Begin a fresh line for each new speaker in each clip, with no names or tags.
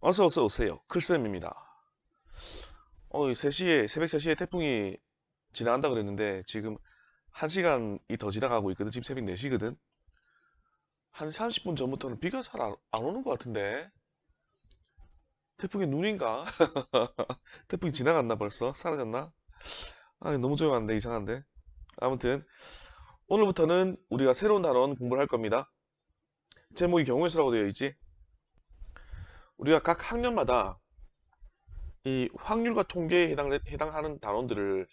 어서 오세요. 클쌤입니다. 3시에, 새벽 3시에 태풍이 지나간다 그랬는데 지금 1시간이 더 지나가고 있거든. 지금 새벽 4시거든. 한 30분 전부터는 비가 잘 안 오는 것 같은데. 태풍의 눈인가? 태풍이 지나갔나 벌써? 사라졌나? 아, 너무 조용한데 이상한데. 아무튼 오늘부터는 우리가 새로운 단원 공부를 할 겁니다. 제목이 경우의 수라고 되어 있지. 우리가 각 학년마다 이 확률과 통계에 해당하는 단원들을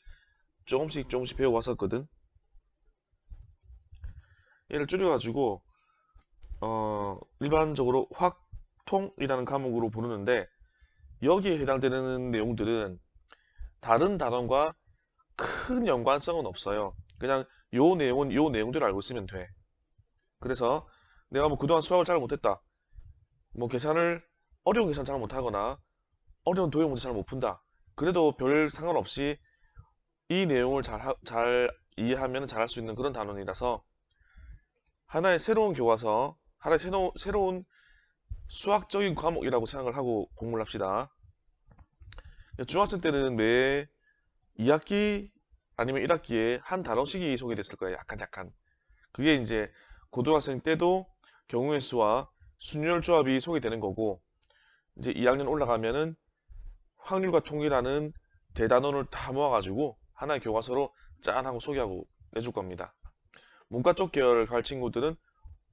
조금씩 배워왔었거든. 얘를 줄여가지고 일반적으로 확통이라는 과목으로 부르는데 여기에 해당되는 내용들은 다른 단원과 큰 연관성은 없어요. 그냥 요 내용은 요 내용대로 알고 있으면 돼. 그래서 내가 뭐 그동안 수학을 잘 못했다. 뭐 계산을 어려운 계산 잘 못하거나 어려운 도형 문제 잘 못 푼다. 그래도 별 상관없이 이 내용을 잘 이해하면 잘할 수 있는 그런 단원이라서 하나의 새로운 교과서, 하나의 새로운 수학적인 과목이라고 생각을 하고 공부를 합시다. 중학생 때는 매 2학기 아니면 1학기에 한 단원씩이 소개됐을 거예요. 약간. 그게 이제 고등학생 때도 경우의 수와 순열 조합이 소개되는 거고 이제 2학년 올라가면은 확률과 통계라는 대단원을 다 모아가지고 하나의 교과서로 짠 하고 소개하고 내줄 겁니다. 문과 쪽 계열 갈 친구들은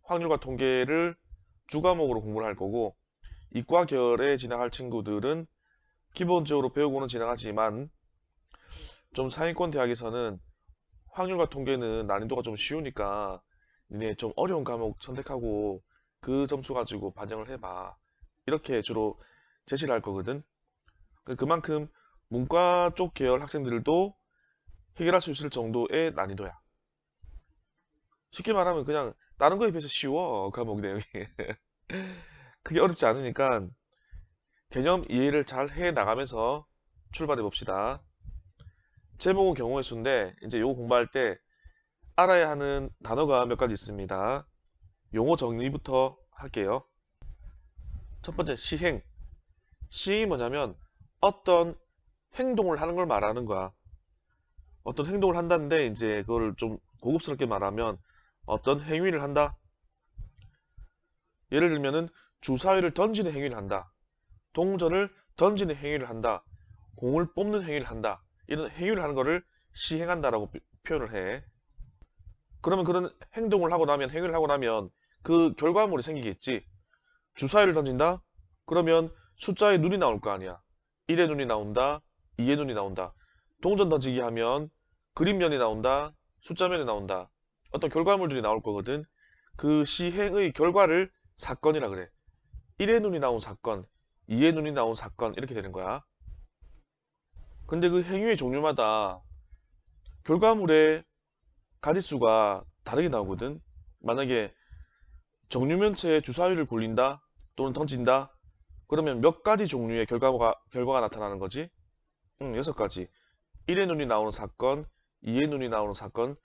확률과 통계를 주과목으로 공부를 할 거고 이과 계열에 진학할 친구들은 기본적으로 배우고는 진행하지만 좀 상위권 대학에서는 확률과 통계는 난이도가 좀 쉬우니까 니네 좀 어려운 과목 선택하고 그 점수 가지고 반영을 해봐. 이렇게 주로 제시를 할 거거든. 그만큼 문과 쪽 계열 학생들도 해결할 수 있을 정도의 난이도야. 쉽게 말하면 그냥 다른 거에 비해서 쉬워, 과목 내용이. 그게 어렵지 않으니까 개념 이해를 잘 해 나가면서 출발해 봅시다. 제목은 경우의 수인데 이제 요거 공부할 때 알아야 하는 단어가 몇 가지 있습니다. 용어 정리부터 할게요. 첫 번째 시행. 시행이 뭐냐면 어떤 행동을 하는 걸 말하는 거야. 어떤 행동을 한다는데 이제 그걸 좀 고급스럽게 말하면 어떤 행위를 한다. 예를 들면은 주사위를 던지는 행위를 한다. 동전을 던지는 행위를 한다. 공을 뽑는 행위를 한다. 이런 행위를 하는 거를 시행한다라고 표현을 해. 그러면 그런 행동을 하고 나면 행위를 하고 나면 그 결과물이 생기겠지. 주사위를 던진다? 그러면 숫자에 눈이 나올 거 아니야. 1의 눈이 나온다. 2의 눈이 나온다. 동전 던지기 하면 그림면이 나온다. 숫자면이 나온다. 어떤 결과물들이 나올 거거든. 그 시행의 결과를 사건이라 그래. 1의 눈이 나온 사건, 2의 눈이 나온 사건 이렇게 되는 거야. 근데 그 행위의 종류마다 결과물의 가짓수가 다르게 나오거든. 만약에 정류면체에 주사위를 굴린다 또는 던진다 그러면 몇 가지 종류의 결과가 나타나는 거지? 6가지. 1의 눈이 나오는 사건, 2의 눈이 나오는 사건,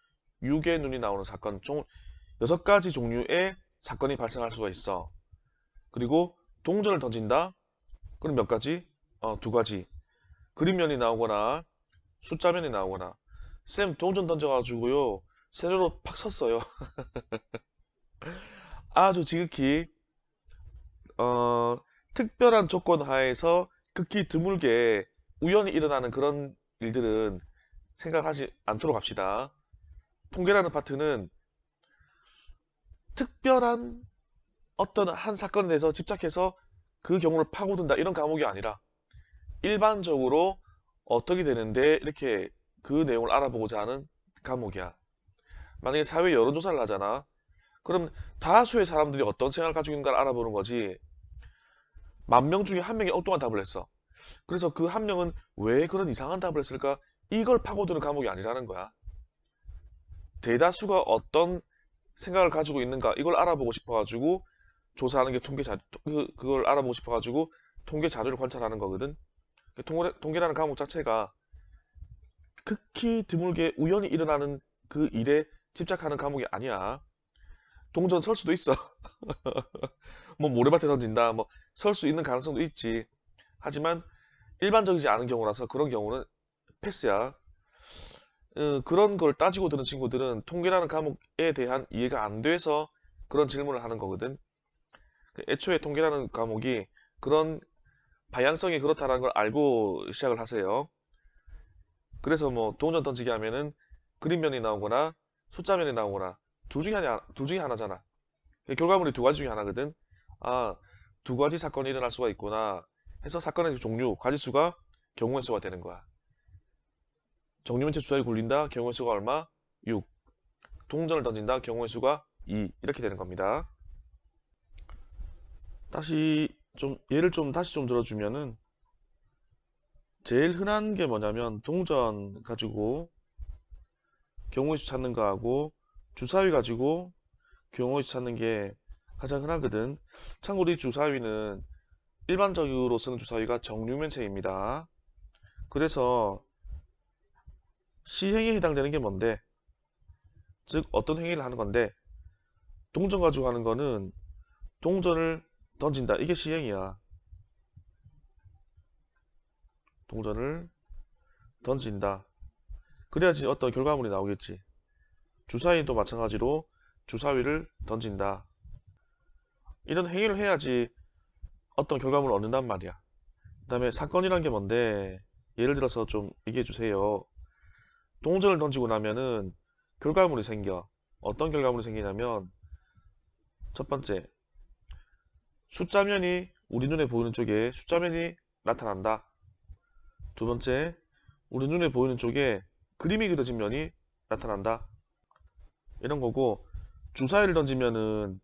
6의 눈이 나오는 사건, 총 6가지 종류의 사건이 발생할 수가 있어. 그리고 동전을 던진다? 그럼 몇 가지? 2가지. 그림면이 나오거나 숫자면이 나오거나 쌤 동전 던져가지고요 세로로 팍 섰어요. 아주 지극히 어, 특별한 조건 하에서 극히 드물게 우연히 일어나는 그런 일들은 생각하지 않도록 합시다. 통계라는 파트는 특별한 어떤 한 사건에 대해서 집착해서 그 경우를 파고든다 이런 과목이 아니라 일반적으로 어떻게 되는데 이렇게 그 내용을 알아보고자 하는 과목이야. 만약에 사회 여론조사를 하잖아. 그럼 다수의 사람들이 어떤 생각을 가지고 있는가를 알아보는 거지. 10,000명 중에 한 명이 엉뚱한 답을 했어. 그래서 그 한 명은 왜 그런 이상한 답을 했을까? 이걸 파고드는 과목이 아니라는 거야. 대다수가 어떤 생각을 가지고 있는가 이걸 알아보고 싶어가지고 조사하는 게 그걸 알아보고 싶어가지고 통계 자료를 관찰하는 거거든. 통계라는 과목 자체가 극히 드물게 우연히 일어나는 그 일에 집착하는 과목이 아니야. 동전 설 수도 있어. 뭐 모래밭에 던진다. 뭐 설 수 있는 가능성도 있지. 하지만 일반적이지 않은 경우라서 그런 경우는 패스야. 그런 걸 따지고 드는 친구들은 통계라는 과목에 대한 이해가 안 돼서 그런 질문을 하는 거거든. 애초에 통계라는 과목이 그런 방향성이 그렇다는 걸 알고 시작을 하세요. 그래서 뭐 동전 던지기 하면은 그림면이 나오거나 숫자면이 나오거나 둘 중에 하나잖아. 결과물이 두 가지 중에 하나거든. 아, 두 가지 사건이 일어날 수가 있구나 해서 사건의 종류, 가지수가 경우의 수가 되는 거야. 정리면체 주사위 굴린다. 경우의 수가 얼마? 6. 동전을 던진다. 경우의 수가 2. 이렇게 되는 겁니다. 다시 좀 예를 좀 다시 좀 들어주면은 제일 흔한 게 뭐냐면 동전 가지고 경우의 수 찾는 거하고 주사위 가지고 경우의 수 찾는 게 가장 흔하거든. 참고로 이 주사위는 일반적으로 쓰는 주사위가 정류면체입니다. 그래서 시행에 해당되는 게 뭔데? 즉 어떤 행위를 하는 건데 동전 가지고 하는 거는 동전을 던진다. 이게 시행이야. 동전을 던진다. 그래야지 어떤 결과물이 나오겠지. 주사위도 마찬가지로 주사위를 던진다. 이런 행위를 해야지 어떤 결과물을 얻는단 말이야. 그 다음에 사건이란 게 뭔데? 예를 들어서 좀 얘기해 주세요. 동전을 던지고 나면은 결과물이 생겨. 어떤 결과물이 생기냐면 첫 번째, 숫자면이 우리 눈에 보이는 쪽에 숫자면이 나타난다. 두 번째, 우리 눈에 보이는 쪽에 그림이 그려진 면이 나타난다. 이런 거고, 주사위를 던지면은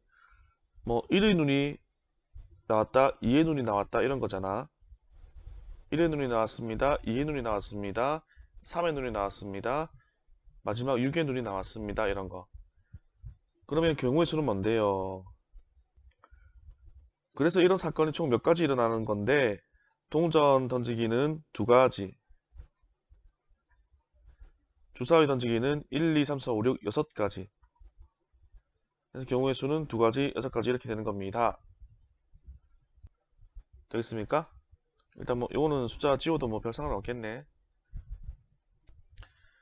뭐 1의 눈이 나왔다, 2의 눈이 나왔다 이런 거잖아. 1의 눈이 나왔습니다. 2의 눈이 나왔습니다. 3의 눈이 나왔습니다. 마지막 6의 눈이 나왔습니다. 이런 거. 그러면 경우의 수는 뭔데요? 그래서 이런 사건이 총 몇 가지 일어나는 건데 동전 던지기는 두 가지, 주사위 던지기는 1, 2, 3, 4, 5, 6, 6가지. 그래서 경우의 수는 두 가지, 6가지 이렇게 되는 겁니다. 되겠습니까? 일단 뭐 이거는 숫자 지워도 뭐 별 상관 없겠네.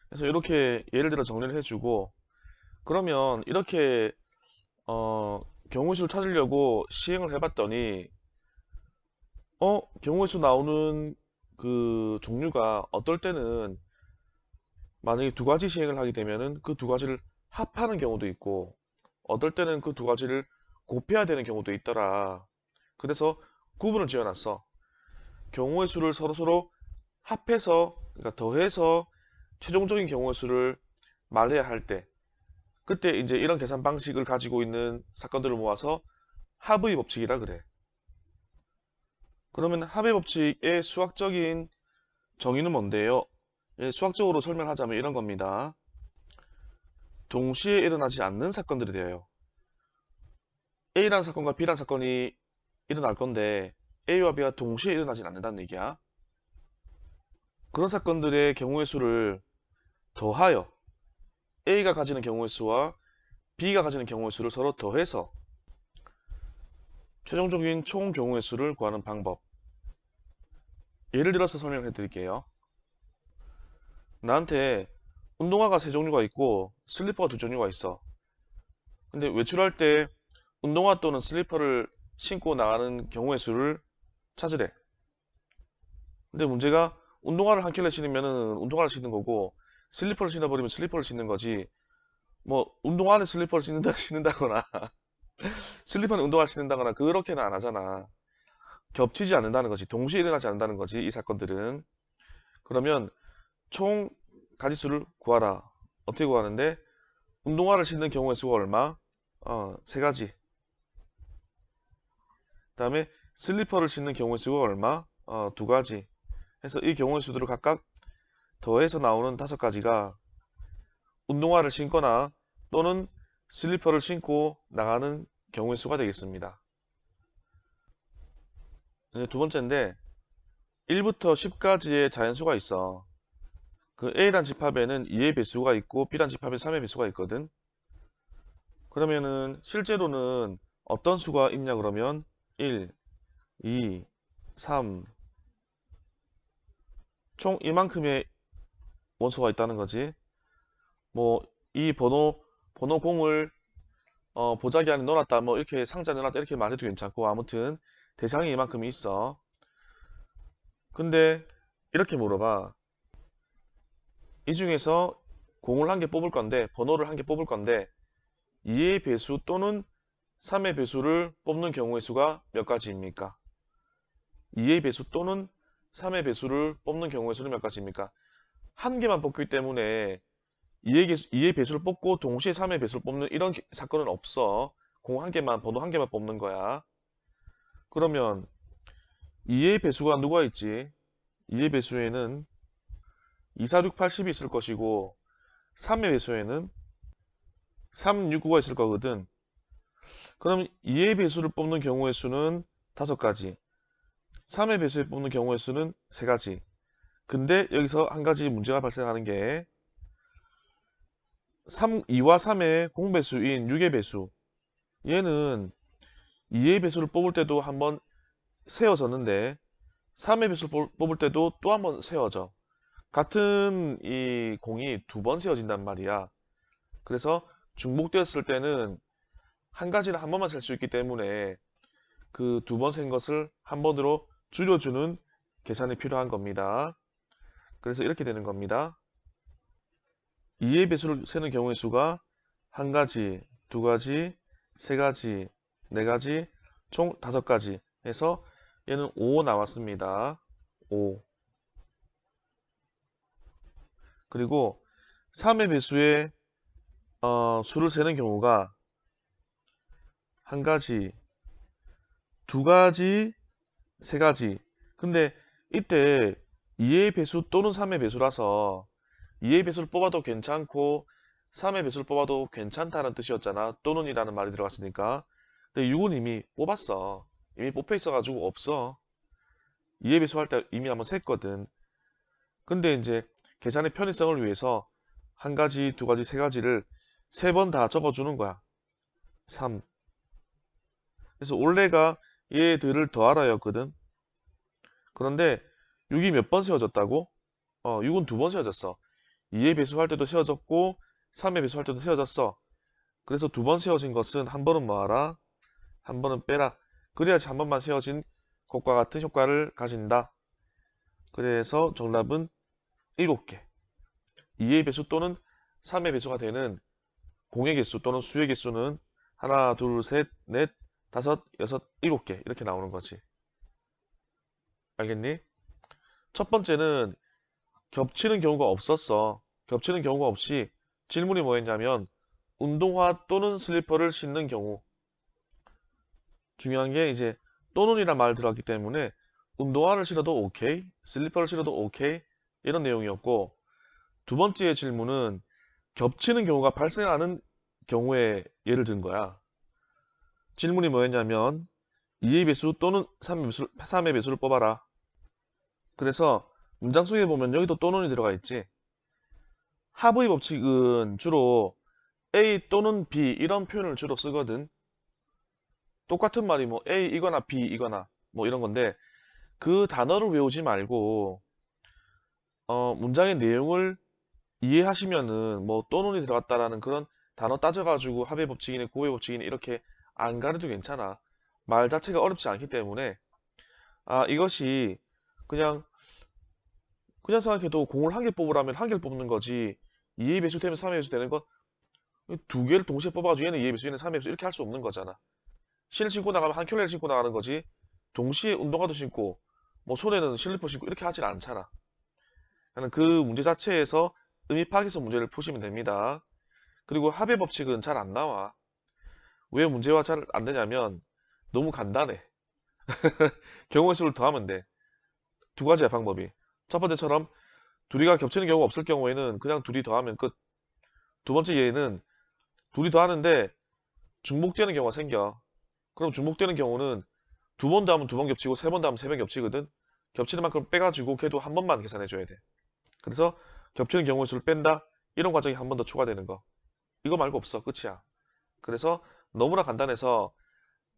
그래서 이렇게 예를 들어 정리를 해주고 그러면 이렇게 경우의 수를 찾으려고 시행을 해봤더니 경우의 수 나오는 그 종류가 어떨 때는 만약에 두 가지 시행을 하게 되면은 그 두 가지를 합하는 경우도 있고 어떨 때는 그 두 가지를 곱해야 되는 경우도 있더라. 그래서 구분을 지어놨어. 경우의 수를 서로 합해서 그러니까 더해서 최종적인 경우의 수를 말해야 할 때 그때 이제 이런 계산 방식을 가지고 있는 사건들을 모아서 합의 법칙이라 그래. 그러면 합의 법칙의 수학적인 정의는 뭔데요? 예, 수학적으로 설명하자면 이런 겁니다. 동시에 일어나지 않는 사건들이 되어요. A라는 사건과 B라는 사건이 일어날 건데 A와 B가 동시에 일어나진 않는다는 얘기야. 그런 사건들의 경우의 수를 더하여 A가 가지는 경우의 수와 B가 가지는 경우의 수를 서로 더해서 최종적인 총 경우의 수를 구하는 방법. 예를 들어서 설명해 드릴게요. 나한테 운동화가 세 종류가 있고 슬리퍼가 두 종류가 있어. 근데 외출할 때 운동화 또는 슬리퍼를 신고 나가는 경우의 수를 찾으래. 근데 문제가 운동화를 한 켤레 신으면 운동화를 신는 거고 슬리퍼를 신어버리면 슬리퍼를 신는 거지. 뭐 운동화 안에 슬리퍼를 신는다거나 슬리퍼는 운동화를 신는다거나 그렇게는 안 하잖아. 겹치지 않는다는 거지. 동시에 일어나지 않는다는 거지. 이 사건들은. 그러면 총 가지수를 구하라. 어떻게 구하는데 운동화를 신는 경우의 수가 얼마? 세 가지. 그 다음에 슬리퍼를 신는 경우의 수가 얼마? 두 가지. 해서 이 경우의 수들을 각각 더해서 나오는 5가지가 운동화를 신거나 또는 슬리퍼를 신고 나가는 경우의 수가 되겠습니다. 이제 두 번째인데 1부터 10까지의 자연수가 있어. 그 A란 집합에는 2의 배수가 있고 B란 집합에 3의 배수가 있거든. 그러면은 실제로는 어떤 수가 있냐 그러면 1, 2, 3, 총 이만큼의 원소가 있다는 거지. 뭐 이 번호 공을 보자기 안에 넣어놨다 뭐 이렇게 상자에 넣어놨다 이렇게 말해도 괜찮고 아무튼 대상이 이만큼 있어. 근데 이렇게 물어봐. 이 중에서 공을 한 개 뽑을 건데 번호를 한 개 뽑을 건데 2의 배수 또는 3의 배수를 뽑는 경우의 수가 몇 가지입니까? 2의 배수 또는 3의 배수를 뽑는 경우의 수는 몇 가지입니까? 한 개만 뽑기 때문에 2의 배수를 뽑고 동시에 3의 배수를 뽑는 이런 사건은 없어. 공 한 개만, 번호 한 개만 뽑는 거야. 그러면 2의 배수가 누가 있지? 2의 배수에는 2, 4, 6, 8, 10이 있을 것이고 3의 배수에는 3, 6, 9가 있을 거거든. 그럼 2의 배수를 뽑는 경우의 수는 5가지, 3의 배수를 뽑는 경우의 수는 3가지. 근데 여기서 한 가지 문제가 발생하는 게 2와 3의 공배수인 6의 배수, 얘는 2의 배수를 뽑을 때도 한번 세워졌는데 3의 배수를 뽑을 때도 또 한번 세워져. 같은 이 공이 두 번 세워진단 말이야. 그래서 중복되었을 때는 한 가지를 한 번만 셀 수 있기 때문에 그 두 번 센 것을 한 번으로 줄여주는 계산이 필요한 겁니다. 그래서 이렇게 되는 겁니다. 2의 배수를 세는 경우의 수가 한 가지, 두 가지, 세 가지, 네 가지, 총 5가지 해서 얘는 5 나왔습니다. 5. 그리고 3의 배수의 수를 세는 경우가 한 가지, 두 가지, 세 가지. 근데 이때 2의 배수 또는 3의 배수라서 2의 배수를 뽑아도 괜찮고 3의 배수를 뽑아도 괜찮다는 뜻이었잖아. 또는 이라는 말이 들어갔으니까. 근데 6은 이미 뽑았어. 이미 뽑혀 있어가지고 없어. 2의 배수 할 때 이미 한번 셌거든. 근데 이제 계산의 편의성을 위해서 한 가지, 두 가지, 세 가지를 3번 다 적어주는 거야. 3. 그래서 원래가 얘들을 더하라였거든. 그런데 6이 몇 번 세워졌다고? 6은 2번 세워졌어. 2의 배수할 때도 세워졌고 3의 배수할 때도 세워졌어. 그래서 2번 세워진 것은 한 번은 뭐하라? 한 번은 빼라. 그래야지 한 번만 세워진 것과 같은 효과를 가진다. 그래서 정답은 7개. 2의 배수 또는 3의 배수가 되는 공의 개수 또는 수의 개수는 하나, 둘, 셋, 넷, 다섯, 여섯, 7개 이렇게 나오는 거지. 알겠니? 첫 번째는 겹치는 경우가 없었어. 겹치는 경우가 없이 질문이 뭐였냐면 운동화 또는 슬리퍼를 신는 경우. 중요한 게 이제 또는이란 말 들어갔기 때문에 운동화를 신어도 오케이, 슬리퍼를 신어도 오케이 이런 내용이었고 두 번째 질문은 겹치는 경우가 발생하는 경우에 예를 든 거야. 질문이 뭐였냐면 2의 배수 또는 3의 배수를 뽑아라. 그래서 문장 속에 보면 여기도 또는이 들어가 있지. 합의 법칙은 주로 A 또는 B 이런 표현을 주로 쓰거든. 똑같은 말이 뭐 A이거나 B이거나 뭐 이런 건데 그 단어를 외우지 말고 문장의 내용을 이해하시면은 뭐 또는이 들어갔다라는 그런 단어 따져가지고 합의 법칙이네 고의 법칙이네 이렇게 안 가려도 괜찮아. 말 자체가 어렵지 않기 때문에 이것이 그냥 생각해도 공을 한 개 뽑으라면 한 개를 뽑는 거지 2의 배수 되면 3의 배수 되는 건 두 개를 동시에 뽑아가지고 얘는 2의 배수 얘는 3의 배수 이렇게 할 수 없는 거잖아. 신을 신고 나가면 한 켤레를 신고 나가는 거지 동시에 운동화도 신고 뭐 손에는 슬리퍼 신고 이렇게 하질 않잖아. 나는 그 문제 자체에서 의미 파악해서 문제를 푸시면 됩니다. 그리고 합의 법칙은 잘 안 나와. 왜 문제화 잘 안 되냐면 너무 간단해. 경우의 수를 더하면 돼. 두 가지야 방법이. 첫 번째처럼 둘이가 겹치는 경우가 없을 경우에는 그냥 둘이 더하면 끝. 두 번째 예는 둘이 더하는데 중복되는 경우가 생겨. 그럼 중복되는 경우는 두 번 더하면 두 번 겹치고 세 번 더하면 세 번 겹치거든. 겹치는 만큼 빼가지고 걔도 한 번만 계산해줘야 돼. 그래서 겹치는 경우의 수를 뺀다. 이런 과정이 한 번 더 추가되는 거. 이거 말고 없어. 끝이야. 그래서 너무나 간단해서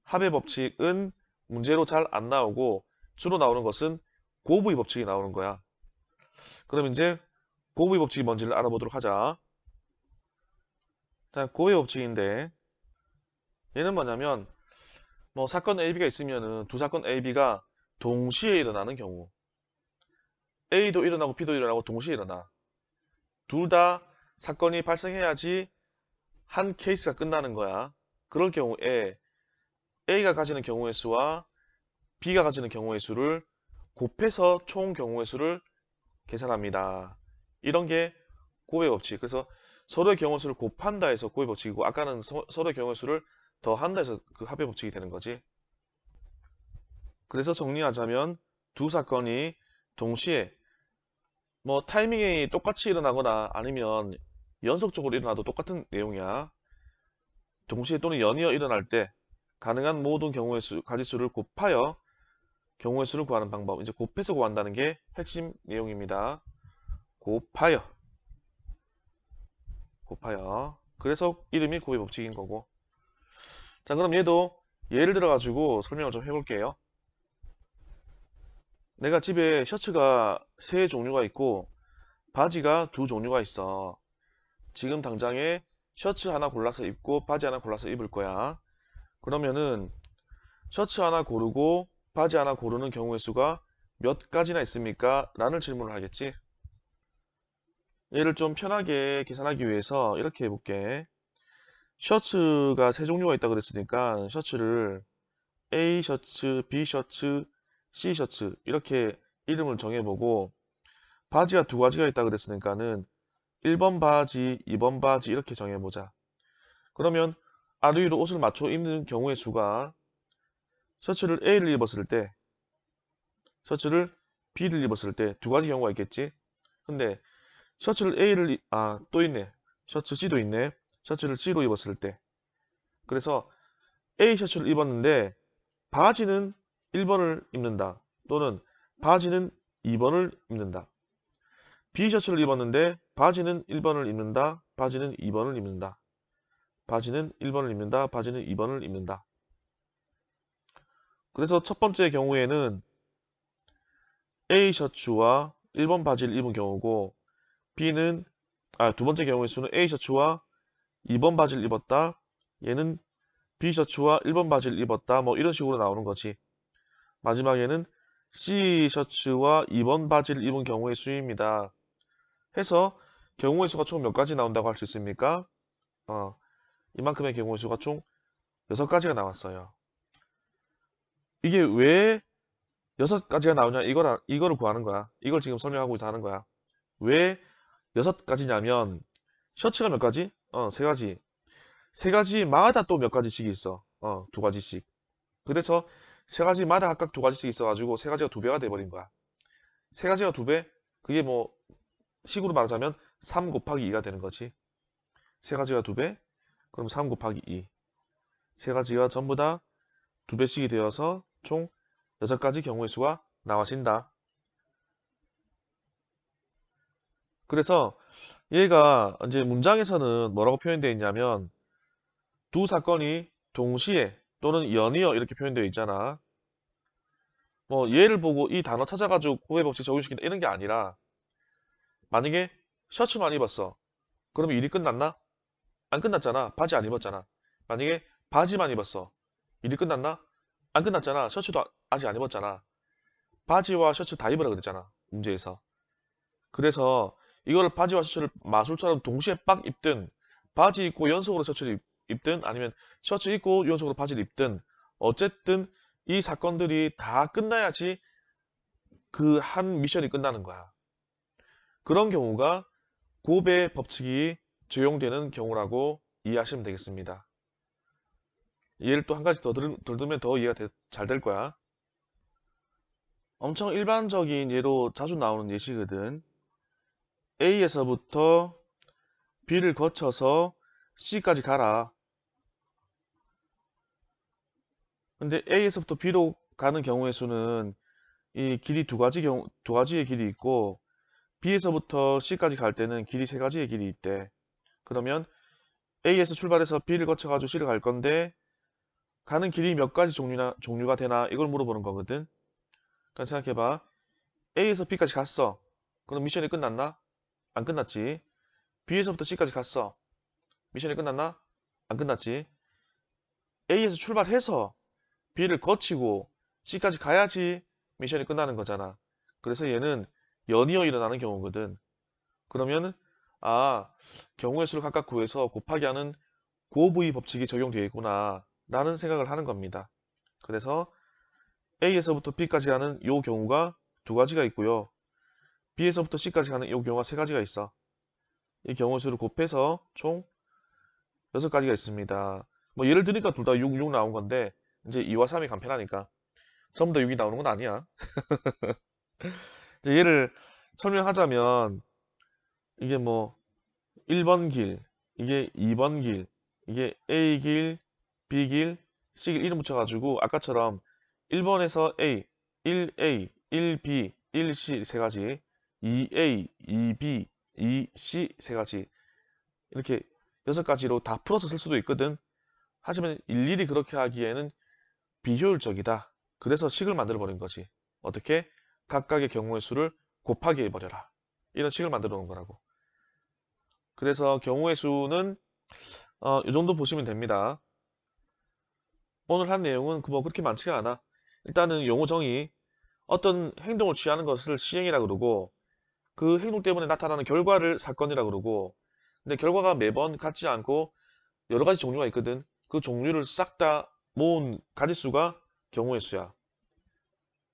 합의 법칙은 문제로 잘 안 나오고 주로 나오는 것은 곱의 법칙이 나오는 거야. 그럼 이제 곱의 법칙이 뭔지를 알아보도록 하자. 자, 곱의 법칙인데 얘는 뭐냐면 뭐 사건 AB가 있으면은 두 사건 AB가 동시에 일어나는 경우 A도 일어나고 B도 일어나고 동시에 일어나. 둘 다 사건이 발생해야지 한 케이스가 끝나는 거야. 그럴 경우에 A가 가지는 경우의 수와 B가 가지는 경우의 수를 곱해서 총 경우의 수를 계산합니다. 이런 게 곱의 법칙. 그래서 서로의 경우의 수를 곱한다 해서 곱의 법칙이고 아까는 서로의 경우의 수를 더한다 해서 그 합의 법칙이 되는 거지. 그래서 정리하자면 두 사건이 동시에 뭐 타이밍이 똑같이 일어나거나 아니면 연속적으로 일어나도 똑같은 내용이야. 동시에 또는 연이어 일어날 때 가능한 모든 경우의 수, 가지수를 곱하여 경우의 수를 구하는 방법. 이제 곱해서 구한다는 게 핵심 내용입니다. 곱하여. 곱하여. 그래서 이름이 곱의 법칙인 거고. 자, 그럼 얘도 예를 들어 가지고 설명을 좀 해볼게요. 내가 집에 셔츠가 3종류가 있고 바지가 2종류가 있어. 지금 당장에 셔츠 하나 골라서 입고 바지 하나 골라서 입을 거야. 그러면은 셔츠 하나 고르고 바지 하나 고르는 경우의 수가 몇 가지나 있습니까? 라는 질문을 하겠지. 얘를 좀 편하게 계산하기 위해서 이렇게 해볼게. 셔츠가 3종류가 있다 그랬으니까 셔츠를 A 셔츠, B 셔츠, C 셔츠 이렇게 이름을 정해보고 바지가 2가지가 있다 그랬으니까는 1번 바지, 2번 바지 이렇게 정해보자. 그러면 아래 위로 옷을 맞춰 입는 경우의 수가 셔츠를 A를 입었을 때, 셔츠를 B를 입었을 때 2가지 경우가 있겠지. 근데 셔츠를 A를 또 있네. 셔츠 C도 있네. 셔츠를 C로 입었을 때. 그래서 A 셔츠를 입었는데 바지는 1번을 입는다. 또는 바지는 2번을 입는다. B 셔츠를 입었는데 바지는 1번을 입는다. 바지는 2번을 입는다. 바지는 1번을 입는다. 바지는 2번을 입는다. 그래서 첫 번째 경우에는 A 셔츠와 1번 바지를 입은 경우고 B는 두 번째 경우의 수는 A 셔츠와 2번 바지를 입었다. 얘는 B 셔츠와 1번 바지를 입었다. 뭐 이런 식으로 나오는 거지. 마지막에는 C 셔츠와 2번 바지를 입은 경우의 수입니다. 해서 경우의 수가 총 몇 가지 나온다고 할 수 있습니까? 이만큼의 경우의 수가 총 6가지가 나왔어요. 이게 왜 6가지가 나오냐? 이거를 구하는 거야. 이걸 지금 설명하고 하는 거야. 왜 6가지냐면 셔츠가 몇 가지? 3가지. 3가지마다 또 몇 가지씩 있어. 2가지씩. 그래서 3가지마다 각각 2가지씩 있어가지고 3가지가 2배가 돼버린 거야. 3가지가 2배? 그게 뭐 식으로 말하자면 3 곱하기 2가 되는 거지. 3가지가 2배? 그럼 3 곱하기 2. 3가지가 전부 다 2배씩이 되어서 총 6가지 경우의 수가 나와진다. 그래서 얘가 이제 문장에서는 뭐라고 표현되어 있냐면 두 사건이 동시에 또는 연이어 이렇게 표현되어 있잖아. 뭐 얘를 보고 이 단어 찾아가지고 고해 법칙 적용시킨다 이런 게 아니라 만약에 셔츠만 입었어. 그러면 일이 끝났나? 안 끝났잖아. 바지 안 입었잖아. 만약에 바지만 입었어. 일이 끝났나? 안 끝났잖아. 셔츠도 아직 안 입었잖아. 바지와 셔츠 다 입으라 그랬잖아. 문제에서. 그래서 이걸 바지와 셔츠를 마술처럼 동시에 빡 입든 바지 입고 연속으로 셔츠를 입든 아니면 셔츠 입고 연속으로 바지를 입든 어쨌든 이 사건들이 다 끝나야지 그 한 미션이 끝나는 거야. 그런 경우가 곱의 법칙이 적용되는 경우라고 이해하시면 되겠습니다. 예를 또 한 가지 더 들면 더 이해가 잘 될 거야. 엄청 일반적인 예로 자주 나오는 예시거든. A에서부터 B를 거쳐서 C까지 가라. 근데 A에서부터 B로 가는 경우의 수는 이 길이 두 가지의 길이 있고 B에서부터 C까지 갈 때는 길이 3가지의 길이 있대. 그러면 A에서 출발해서 B를 거쳐가지고 C를 갈 건데 가는 길이 몇 가지 종류가 되나 이걸 물어보는 거거든. 그러니까 생각해봐. A에서 B까지 갔어. 그럼 미션이 끝났나? 안 끝났지. B에서부터 C까지 갔어. 미션이 끝났나? 안 끝났지. A에서 출발해서 B를 거치고 C까지 가야지 미션이 끝나는 거잖아. 그래서 얘는 연이어 일어나는 경우거든. 그러면 경우의 수를 각각 구해서 곱하기 하는 곱의 법칙이 적용되어 있구나 라는 생각을 하는 겁니다. 그래서 A에서부터 B까지 가는 이 경우가 두 가지가 있고요. B에서부터 C까지 가는 이 경우가 세 가지가 있어. 이 경우의 수를 곱해서 총 6가지가 있습니다. 뭐 예를 드니까 둘 다 6, 6 나온 건데 이제 2와 3이 간편하니까 전부 다 6이 나오는 건 아니야. 이제 얘를 설명하자면 이게 뭐 1번 길, 이게 2번 길, 이게 A 길, B 길, C 길 이름 붙여가지고 아까처럼 1번에서 A, 1A, 1B, 1C 세 가지, 2A, 2B, 2C 세 가지 이렇게 6가지로 다 풀어서 쓸 수도 있거든. 하지만 일일이 그렇게 하기에는 비효율적이다. 그래서 식을 만들어 버린 거지. 어떻게? 각각의 경우의 수를 곱하기 해버려라. 이런 식을 만들어 놓은 거라고. 그래서 경우의 수는 이 정도 보시면 됩니다. 오늘 한 내용은 뭐 그렇게 많지가 않아. 일단은 용어 정의, 어떤 행동을 취하는 것을 시행이라 그러고 그 행동 때문에 나타나는 결과를 사건이라 그러고 근데 결과가 매번 같지 않고 여러 가지 종류가 있거든. 그 종류를 싹 다 모은 가지수가 경우의 수야.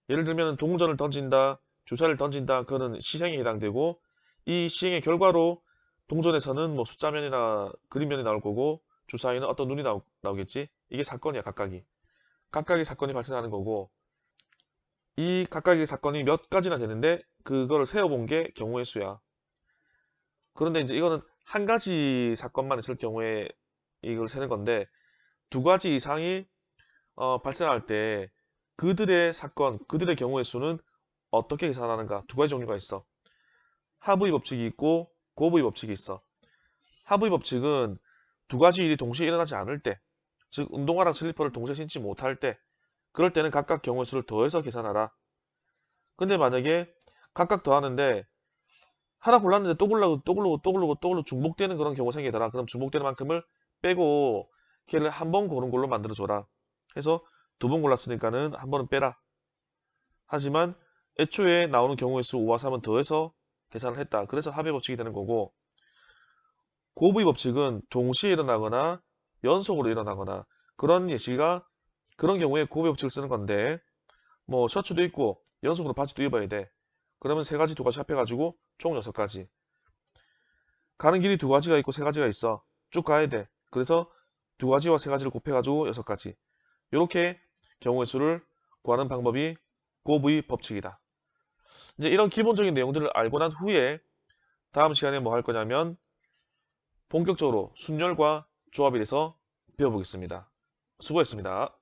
예를 들면 동전을 던진다, 주사를 던진다, 그거는 시행에 해당되고 이 시행의 결과로 동전에서는 뭐 숫자면이나 그림면이 나올 거고 주사에는 어떤 눈이 나오겠지? 이게 사건이야, 각각이. 각각의 사건이 발생하는 거고 이 각각의 사건이 몇 가지나 되는데 그거를 세어본 게 경우의 수야. 그런데 이제 이거는 한 가지 사건만 있을 경우에 이걸 세는 건데 두 가지 이상이 발생할 때 그들의 사건, 그들의 경우의 수는 어떻게 계산하는가? 두 가지 종류가 있어. 하부의 법칙이 있고 고부의 법칙이 있어. 하부의 법칙은 두 가지 일이 동시에 일어나지 않을 때, 즉 운동화랑 슬리퍼를 동시에 신지 못할 때, 그럴 때는 각각 경우의 수를 더해서 계산하라. 근데 만약에 각각 더하는데 하나 골랐는데 또 골라고 또 고르고 또 고르고 또 고르고 중복되는 그런 경우가 생기더라. 그럼 중복되는 만큼을 빼고 걔를 한 번 고른 걸로 만들어줘라. 해서 두 번 골랐으니까는 한 번은 빼라. 하지만 애초에 나오는 경우의 수 5와 3은 더해서 계산을 했다. 그래서 합의 법칙이 되는 거고 곱의 법칙은 동시에 일어나거나 연속으로 일어나거나 그런 예시가 그런 경우에 곱의 법칙을 쓰는 건데 뭐 셔츠도 입고 연속으로 바지도 입어야 돼. 그러면 세 가지 두 가지 합해가지고 총 6가지. 가는 길이 두 가지가 있고 세 가지가 있어. 쭉 가야 돼. 그래서 두 가지와 세 가지를 곱해가지고 6가지. 이렇게 경우의 수를 구하는 방법이 곱의 법칙이다. 이제 이런 기본적인 내용들을 알고 난 후에 다음 시간에 뭐 할 거냐면 본격적으로 순열과 조합에 대해서 배워보겠습니다. 수고했습니다.